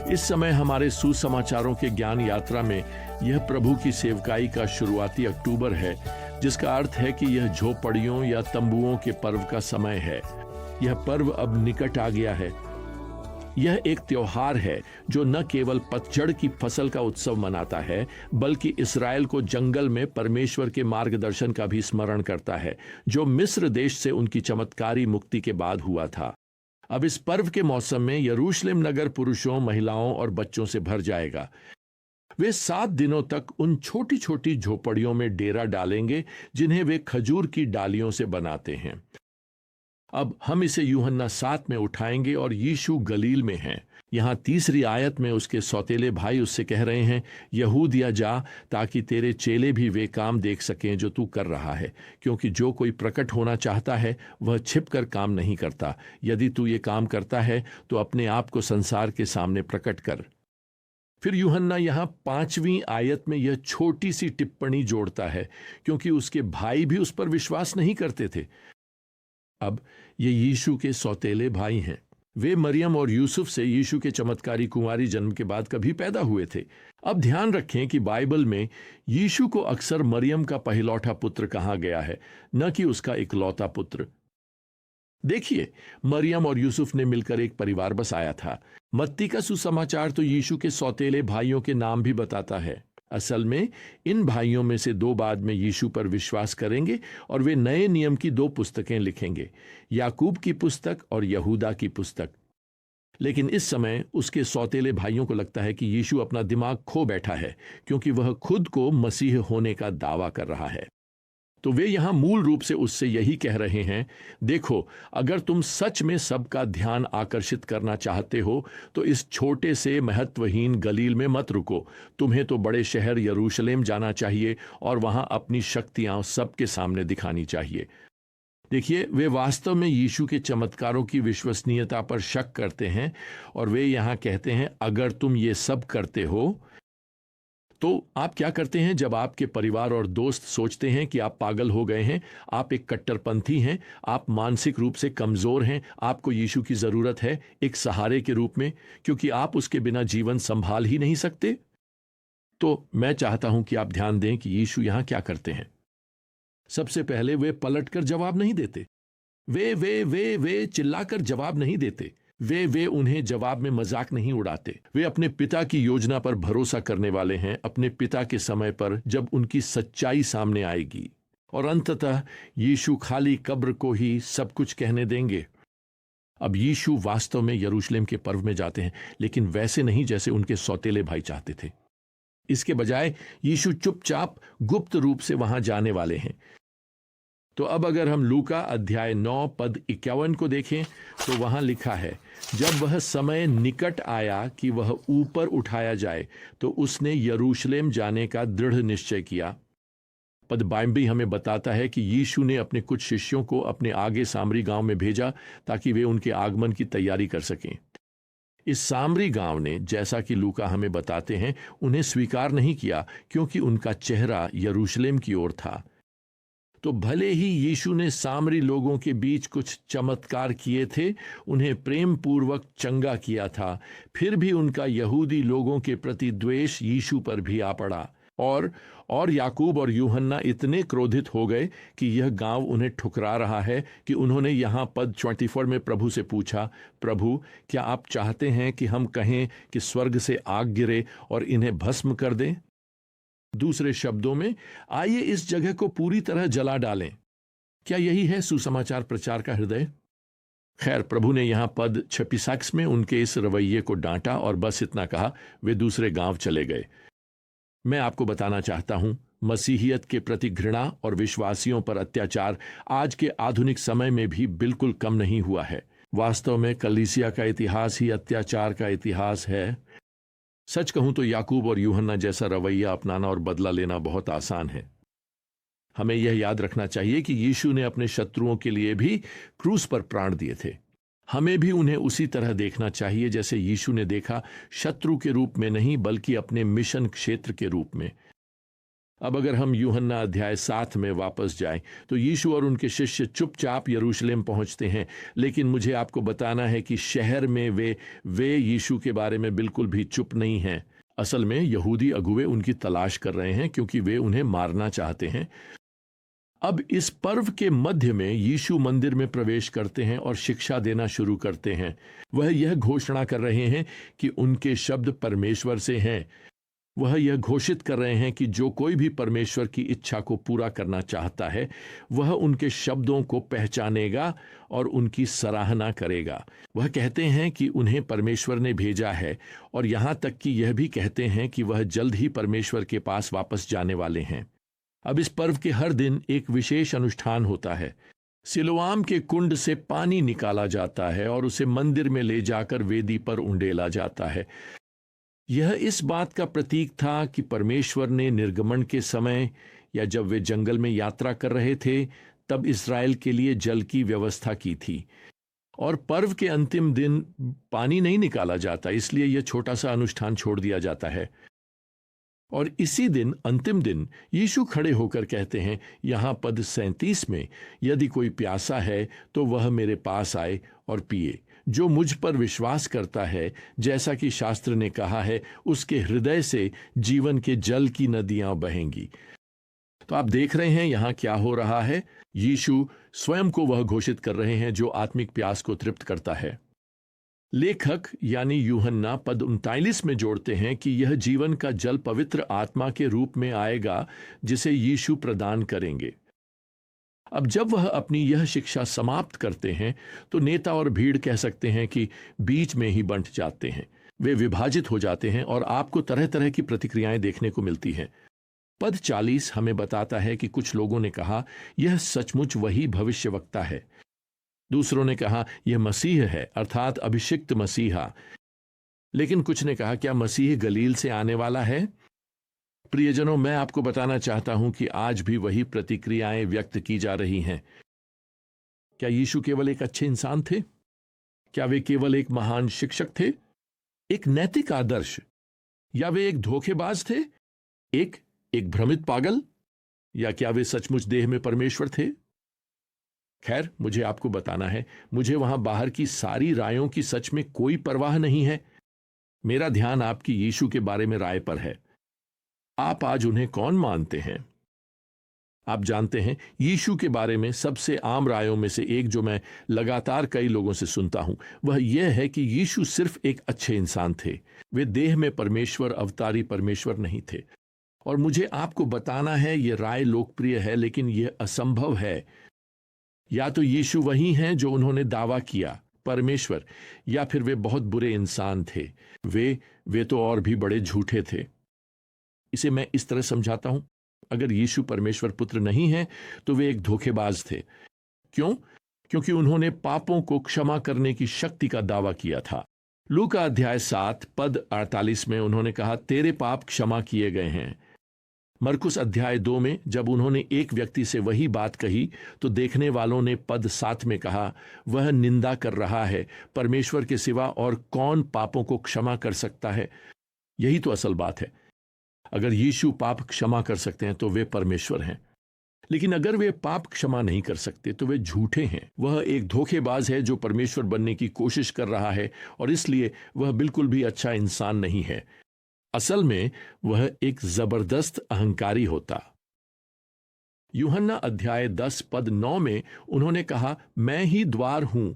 इस समय हमारे सुसमाचारों के ज्ञान यात्रा में यह प्रभु की सेवकाई का शुरुआती अक्टूबर है, जिसका अर्थ है कि यह झोपड़ियों या तंबुओं के पर्व का समय है। यह पर्व अब निकट आ गया है। यह एक त्योहार है जो न केवल पतझड़ की फसल का उत्सव मनाता है, बल्कि इस्राएल को जंगल में परमेश्वर के मार्गदर्शन का भी स्मरण करता है, जो मिस्र देश से उनकी चमत्कारी मुक्ति के बाद हुआ था। अब इस पर्व के मौसम में यरूशलेम नगर पुरुषों, महिलाओं और बच्चों से भर जाएगा। वे 7 दिनों तक उन छोटी छोटी झोपड़ियों में डेरा डालेंगे जिन्हें वे खजूर की डालियों से बनाते हैं। अब हम इसे यूहन्ना 7 में उठाएंगे और यीशु गलील में हैं। यहाँ 3री आयत में उसके सौतेले भाई उससे कह रहे हैं, यहूदिया जा, ताकि तेरे चेले भी वे काम देख सकें जो तू कर रहा है, क्योंकि जो कोई प्रकट होना चाहता है वह छिपकर काम नहीं करता। यदि तू ये काम करता है तो अपने आप को संसार के सामने प्रकट कर। फिर यूहन्ना यहाँ 5वीं आयत में यह छोटी सी टिप्पणी जोड़ता है, क्योंकि उसके भाई भी उस पर विश्वास नहीं करते थे। अब ये यीशु के सौतेले भाई हैं। वे मरियम और यूसुफ से यीशु के चमत्कारी कुंवारी जन्म के बाद कभी पैदा हुए थे। अब ध्यान रखें कि बाइबल में यीशु को अक्सर मरियम का पहिलौठा पुत्र कहा गया है, न कि उसका इकलौता पुत्र। देखिए, मरियम और यूसुफ ने मिलकर एक परिवार बसाया था। मत्ती का सुसमाचार तो यीशु के सौतेले भाइयों के नाम भी बताता है। असल में इन भाइयों में से 2 बाद में यीशु पर विश्वास करेंगे और वे नए नियम की 2 पुस्तकें लिखेंगे, याकूब की पुस्तक और यहूदा की पुस्तक। लेकिन इस समय उसके सौतेले भाइयों को लगता है कि यीशु अपना दिमाग खो बैठा है, क्योंकि वह खुद को मसीह होने का दावा कर रहा है। तो वे यहां मूल रूप से उससे यही कह रहे हैं, देखो, अगर तुम सच में सबका ध्यान आकर्षित करना चाहते हो तो इस छोटे से महत्वहीन गलील में मत रुको। तुम्हें तो बड़े शहर यरूशलेम जाना चाहिए और वहां अपनी शक्तियां सबके सामने दिखानी चाहिए। देखिए, वे वास्तव में यीशु के चमत्कारों की विश्वसनीयता पर शक करते हैं और वे यहां कहते हैं, अगर तुम ये सब करते हो तो आप क्या करते हैं जब आपके परिवार और दोस्त सोचते हैं कि आप पागल हो गए हैं, आप एक कट्टरपंथी हैं, आप मानसिक रूप से कमजोर हैं, आपको यीशु की जरूरत है एक सहारे के रूप में, क्योंकि आप उसके बिना जीवन संभाल ही नहीं सकते? तो मैं चाहता हूं कि आप ध्यान दें कि यीशु यहां क्या करते हैं। सबसे पहले वे पलटकर जवाब नहीं देते। वे चिल्लाकर जवाब नहीं देते। वे उन्हें जवाब में मजाक नहीं उड़ाते। वे अपने पिता की योजना पर भरोसा करने वाले हैं, अपने पिता के समय पर, जब उनकी सच्चाई सामने आएगी। और अंततः यीशु खाली कब्र को ही सब कुछ कहने देंगे। अब यीशु वास्तव में यरूशलेम के पर्व में जाते हैं, लेकिन वैसे नहीं जैसे उनके सौतेले भाई चाहते थे। इसके बजाय यीशु चुपचाप गुप्त रूप से वहां जाने वाले हैं। तो अब अगर हम लूका अध्याय 9 पद 51 को देखें तो वहां लिखा है, जब वह समय निकट आया कि वह ऊपर उठाया जाए तो उसने यरूशलेम जाने का दृढ़ निश्चय किया। पद 22 हमें बताता है कि यीशु ने अपने कुछ शिष्यों को अपने आगे सामरी गांव में भेजा ताकि वे उनके आगमन की तैयारी कर सकें। इस सामरी गांव ने, जैसा कि लूका हमें बताते हैं, उन्हें स्वीकार नहीं किया, क्योंकि उनका चेहरा यरूशलेम की ओर था। तो भले ही यीशु ने सामरी लोगों के बीच कुछ चमत्कार किए थे, उन्हें प्रेम पूर्वक चंगा किया था, फिर भी उनका यहूदी लोगों के प्रति द्वेष यीशु पर भी आ पड़ा। और याकूब और यूहन्ना इतने क्रोधित हो गए कि यह गांव उन्हें ठुकरा रहा है कि उन्होंने यहां पद 24 में प्रभु से पूछा, प्रभु, क्या आप चाहते हैं कि हम कहें कि स्वर्ग से आग गिरे और इन्हें भस्म कर दें? दूसरे शब्दों में, आइए इस जगह को पूरी तरह जला डालें। क्या यही है सुसमाचार प्रचार का हृदय? खैर, प्रभु ने यहां पद 26 में उनके इस रवैये को डांटा और बस इतना कहा, वे दूसरे गांव चले गए। मैं आपको बताना चाहता हूं, मसीहियत के प्रति घृणा और विश्वासियों पर अत्याचार आज के आधुनिक समय में भी बिल्कुल कम नहीं हुआ है। वास्तव में कलीसिया का इतिहास ही अत्याचार का इतिहास है। सच कहूं तो याकूब और यूहन्ना जैसा रवैया अपनाना और बदला लेना बहुत आसान है। हमें यह याद रखना चाहिए कि यीशु ने अपने शत्रुओं के लिए भी क्रूस पर प्राण दिए थे। हमें भी उन्हें उसी तरह देखना चाहिए जैसे यीशु ने देखा, शत्रु के रूप में नहीं बल्कि अपने मिशन क्षेत्र के रूप में। अब अगर हम यूहन्ना अध्याय 7 में वापस जाएं तो यीशु और उनके शिष्य चुपचाप यरूशलेम पहुंचते हैं, लेकिन मुझे आपको बताना है कि शहर में वे यीशु के बारे में बिल्कुल भी चुप नहीं हैं। असल में यहूदी अगुवे उनकी तलाश कर रहे हैं क्योंकि वे उन्हें मारना चाहते हैं। अब इस पर्व के मध्य में यीशु मंदिर में प्रवेश करते हैं और शिक्षा देना शुरू करते हैं। वह यह घोषणा कर रहे हैं कि उनके शब्द परमेश्वर से हैं। वह यह घोषित कर रहे हैं कि जो कोई भी परमेश्वर की इच्छा को पूरा करना चाहता है वह उनके शब्दों को पहचानेगा और उनकी सराहना करेगा। वह कहते हैं कि उन्हें परमेश्वर ने भेजा है और यहाँ तक कि यह भी कहते हैं कि वह जल्द ही परमेश्वर के पास वापस जाने वाले हैं। अब इस पर्व के हर दिन एक विशेष अनुष्ठान होता है। सिलोआम के कुंड से पानी निकाला जाता है और उसे मंदिर में ले जाकर वेदी पर उंडेला जाता है। यह इस बात का प्रतीक था कि परमेश्वर ने निर्गमन के समय या जब वे जंगल में यात्रा कर रहे थे तब इस्राएल के लिए जल की व्यवस्था की थी, और पर्व के अंतिम दिन पानी नहीं निकाला जाता, इसलिए यह छोटा सा अनुष्ठान छोड़ दिया जाता है। और इसी दिन, अंतिम दिन, यीशु खड़े होकर कहते हैं यहां पद 37 में, यदि कोई प्यासा है तो वह मेरे पास आए और पिए। जो मुझ पर विश्वास करता है, जैसा कि शास्त्र ने कहा है, उसके हृदय से जीवन के जल की नदियां बहेंगी। तो आप देख रहे हैं यहां क्या हो रहा है। यीशु स्वयं को वह घोषित कर रहे हैं जो आत्मिक प्यास को तृप्त करता है। लेखक यानी यूहन्ना पद 39 में जोड़ते हैं कि यह जीवन का जल पवित्र आत्मा के रूप में आएगा जिसे यीशु प्रदान करेंगे। अब जब वह अपनी यह शिक्षा समाप्त करते हैं तो नेता और भीड़ कह सकते हैं कि बीच में ही बंट जाते हैं, वे विभाजित हो जाते हैं और आपको तरह तरह की प्रतिक्रियाएं देखने को मिलती हैं। पद 40 हमें बताता है कि कुछ लोगों ने कहा यह सचमुच वही भविष्यवक्ता है। दूसरों ने कहा यह मसीह है, अर्थात अभिषिक्त मसीहा। लेकिन कुछ ने कहा क्या मसीह गलील से आने वाला है? प्रियजनों, मैं आपको बताना चाहता हूं कि आज भी वही प्रतिक्रियाएं व्यक्त की जा रही हैं। क्या यीशु केवल एक अच्छे इंसान थे? क्या वे केवल एक महान शिक्षक थे, एक नैतिक आदर्श, या वे एक धोखेबाज थे, एक भ्रमित पागल, या क्या वे सचमुच देह में परमेश्वर थे? खैर, मुझे आपको बताना है, मुझे वहां बाहर की सारी रायों की सच में कोई परवाह नहीं है। मेरा ध्यान आपकी यीशु के बारे में राय पर है। आप आज उन्हें कौन मानते हैं? आप जानते हैं, यीशु के बारे में सबसे आम रायों में से एक जो मैं लगातार कई लोगों से सुनता हूं वह यह है कि यीशु सिर्फ एक अच्छे इंसान थे। वे देह में परमेश्वर, अवतारी परमेश्वर नहीं थे। और मुझे आपको बताना है, यह राय लोकप्रिय है लेकिन यह असंभव है। या तो यीशु वही हैं जो उन्होंने दावा किया, परमेश्वर, या फिर वे बहुत बुरे इंसान थे। वे तो और भी बड़े झूठे थे। इसे मैं इस तरह समझाता हूं, अगर यीशु परमेश्वर पुत्र नहीं है तो वे एक धोखेबाज थे। क्यों? क्योंकि उन्होंने पापों को क्षमा करने की शक्ति का दावा किया था। लूका अध्याय 7 पद 48 में उन्होंने कहा तेरे पाप क्षमा किए गए हैं। मरकुस अध्याय 2 में जब उन्होंने एक व्यक्ति से वही बात कही तो देखने वालों ने पद 7 में कहा वह निंदा कर रहा है, परमेश्वर के सिवा और कौन पापों को क्षमा कर सकता है। यही तो असल बात है। अगर यीशु पाप क्षमा कर सकते हैं तो वे परमेश्वर हैं, लेकिन अगर वे पाप क्षमा नहीं कर सकते तो वे झूठे हैं। वह एक धोखेबाज है जो परमेश्वर बनने की कोशिश कर रहा है और इसलिए वह बिल्कुल भी अच्छा इंसान नहीं है। असल में वह एक जबरदस्त अहंकारी होता। यूहन्ना अध्याय 10 पद 9 में उन्होंने कहा मैं ही द्वार हूं।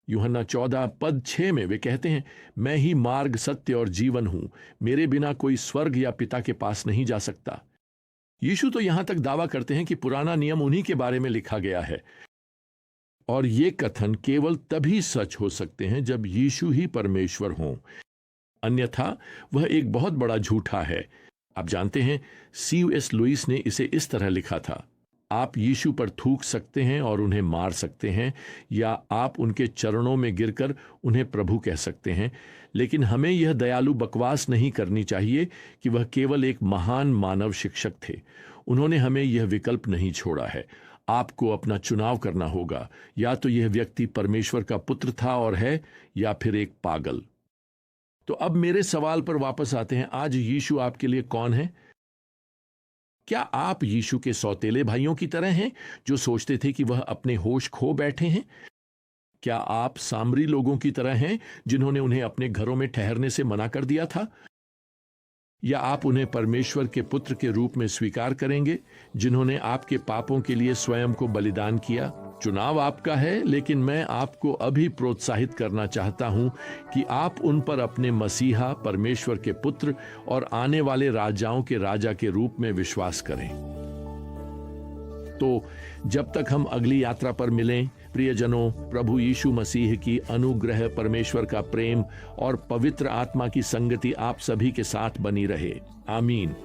यूहन्ना 14 पद 6 में वे कहते हैं मैं ही मार्ग, सत्य और जीवन हूं, मेरे बिना कोई स्वर्ग या पिता के पास नहीं जा सकता। यीशु तो यहां तक दावा करते हैं कि पुराना नियम उन्हीं के बारे में लिखा गया है, और ये कथन केवल तभी सच हो सकते हैं जब यीशु ही परमेश्वर हों, अन्यथा वह एक बहुत बड़ा झूठा है। आप जानते हैं, C.S. लुइस ने इसे इस तरह लिखा था, आप यीशु पर थूक सकते हैं और उन्हें मार सकते हैं, या आप उनके चरणों में गिरकर उन्हें प्रभु कह सकते हैं, लेकिन हमें यह दयालु बकवास नहीं करनी चाहिए कि वह केवल एक महान मानव शिक्षक थे। उन्होंने हमें यह विकल्प नहीं छोड़ा है। आपको अपना चुनाव करना होगा, या तो यह व्यक्ति परमेश्वर का पुत्र था और है, या फिर एक पागल। तो अब मेरे सवाल पर वापस आते हैं, आज यीशु आपके लिए कौन है? क्या आप यीशु के सौतेले भाइयों की तरह हैं जो सोचते थे कि वह अपने होश खो बैठे हैं? क्या आप सामरी लोगों की तरह हैं जिन्होंने उन्हें अपने घरों में ठहरने से मना कर दिया था? या आप उन्हें परमेश्वर के पुत्र के रूप में स्वीकार करेंगे जिन्होंने आपके पापों के लिए स्वयं को बलिदान किया? चुनाव आपका है, लेकिन मैं आपको अभी प्रोत्साहित करना चाहता हूं कि आप उन पर अपने मसीहा, परमेश्वर के पुत्र और आने वाले राजाओं के राजा के रूप में विश्वास करें। तो जब तक हम अगली यात्रा पर मिलें, प्रियजनों, प्रभु यीशु मसीह की अनुग्रह, परमेश्वर का प्रेम और पवित्र आत्मा की संगति आप सभी के साथ बनी रहे। आमीन।